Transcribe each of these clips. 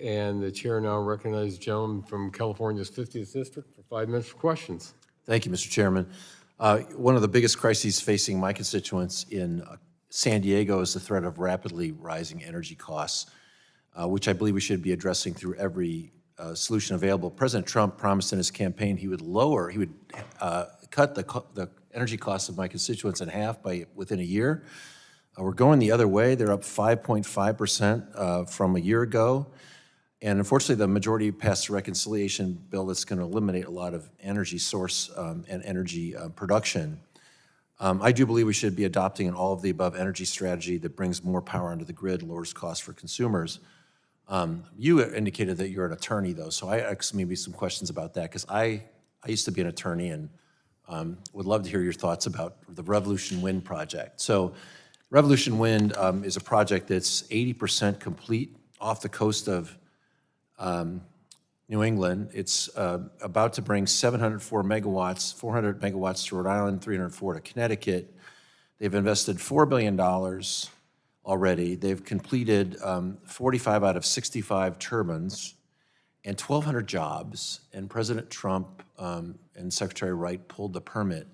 And the chair now recognizes the gentleman from California's 50th District for 5 minutes for questions. Thank you, Mr. Chairman. One of the biggest crises facing my constituents in San Diego is the threat of rapidly rising energy costs, which I believe we should be addressing through every solution available. President Trump promised in his campaign he would cut the energy costs of my constituents in half within a year. We're going the other way. They're up 5.5% from a year ago. And unfortunately, the majority passed a reconciliation bill that's going to eliminate a lot of energy source and energy production. I do believe we should be adopting an all-of-the-above energy strategy that brings more power onto the grid, lowers costs for consumers. You indicated that you're an attorney, though, so I ask maybe some questions about that, because I used to be an attorney and would love to hear your thoughts about the Revolution Wind project. So Revolution Wind is a project that's 80% complete off the coast of New England. It's about to bring 704 megawatts, 400 megawatts to Rhode Island, 304 to Connecticut. They've invested $4 billion already. They've completed 45 out of 65 turbines and 1,200 jobs, and President Trump and Secretary Wright pulled the permit.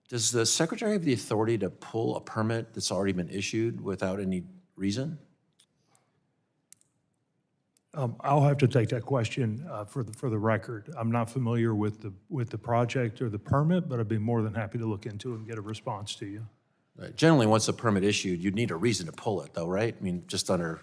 Does the Secretary have the authority to pull a permit that's already been issued without any reason? I'll have to take that question for the record. I'm not familiar with the project or the permit, but I'd be more than happy to look into it and get a response to you. Right. Generally, once a permit issued, you'd need a reason to pull it, though, right? I mean, just under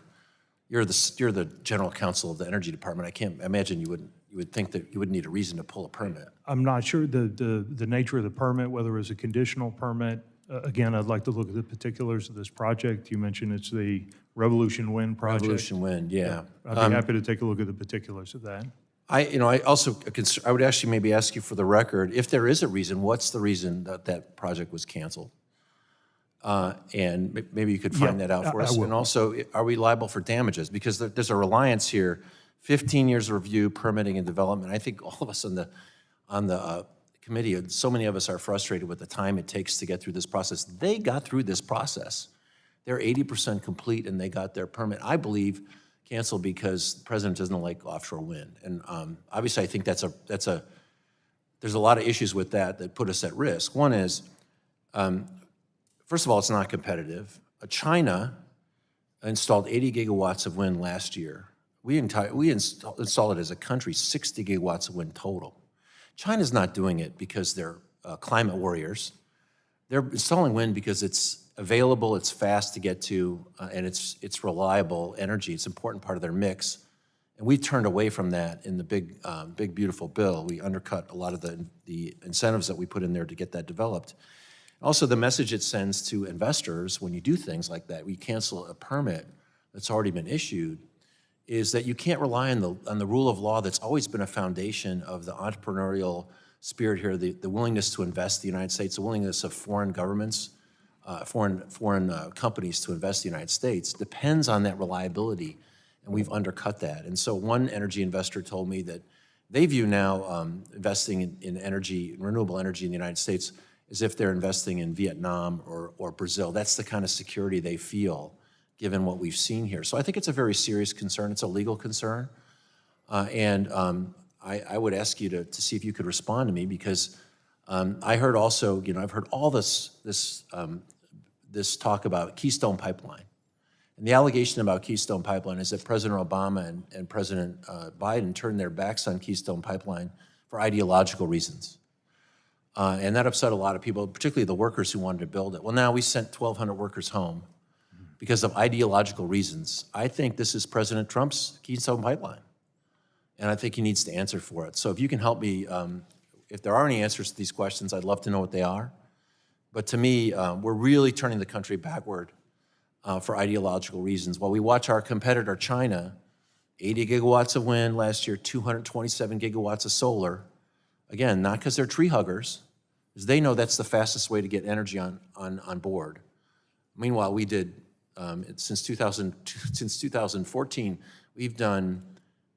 you're the general counsel of the Energy Department. I can't imagine you would think that you would need a reason to pull a permit. I'm not sure the nature of the permit, whether it's a conditional permit. Again, I'd like to look at the particulars of this project. You mentioned it's the Revolution Wind project. Revolution Wind, yeah. I'd be happy to take a look at the particulars of that. I would actually maybe ask you for the record, if there is a reason, what's the reason that that project was canceled? And maybe you could find that out for us. And also, are we liable for damages? Because there's a reliance here, 15 years of review, permitting, and development. I think all of us on the committee, so many of us are frustrated with the time it takes to get through this process. They got through this process. They're 80% complete, and they got their permit, I believe, canceled because the president doesn't like offshore wind. And obviously, I think there's a lot of issues with that put us at risk. One is, first of all, it's not competitive. China installed 80 gigawatts of wind last year. We installed it as a country, 60 gigawatts of wind total. China's not doing it because they're climate warriors. They're installing wind because it's available, it's fast to get to, and it's reliable energy. It's an important part of their mix. And we turned away from that in the big, beautiful bill. We undercut a lot of the incentives that we put in there to get that developed. Also, the message it sends to investors when you do things like that, we cancel a permit that's already been issued, is that you can't rely on the rule of law that's always been a foundation of the entrepreneurial spirit here, the willingness to invest in the United States, the willingness of foreign governments, foreign companies to invest in the United States depends on that reliability, and we've undercut that. And so one energy investor told me that they view now investing in energy, renewable energy in the United States as if they're investing in Vietnam or Brazil. That's the kind of security they feel given what we've seen here. So I think it's a very serious concern. It's a legal concern. I would ask you to see if you could respond to me, because I heard also, I've heard all this talk about Keystone Pipeline. And the allegation about Keystone Pipeline is that President Obama and President Biden turned their backs on Keystone Pipeline for ideological reasons. And that upset a lot of people, particularly the workers who wanted to build it. Well, now we sent 1,200 workers home because of ideological reasons. I think this is President Trump's Keystone Pipeline, and I think he needs to answer for it. So if you can help me, if there are any answers to these questions, I'd love to know what they are. But to me, we're really turning the country backward for ideological reasons. While we watch our competitor, China, 80 gigawatts of wind last year, 227 gigawatts of solar. Again, not because they're tree huggers, because they know that's the fastest way to get energy on board. Meanwhile, we did, since 2014, we've done,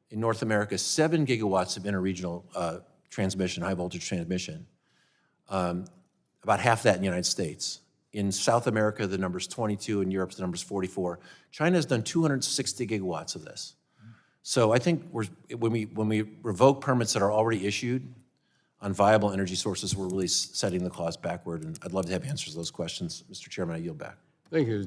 in North America, 7 gigawatts of interregional transmission, high voltage transmission. About half that in the United States. In South America, the number's 22, in Europe, the number's 44. China has done 260 gigawatts of this. So I think when we revoke permits that are already issued on viable energy sources, we're really setting the cost backward, and I'd love to have answers to those questions. Mr. Chairman, I yield back. Thank you,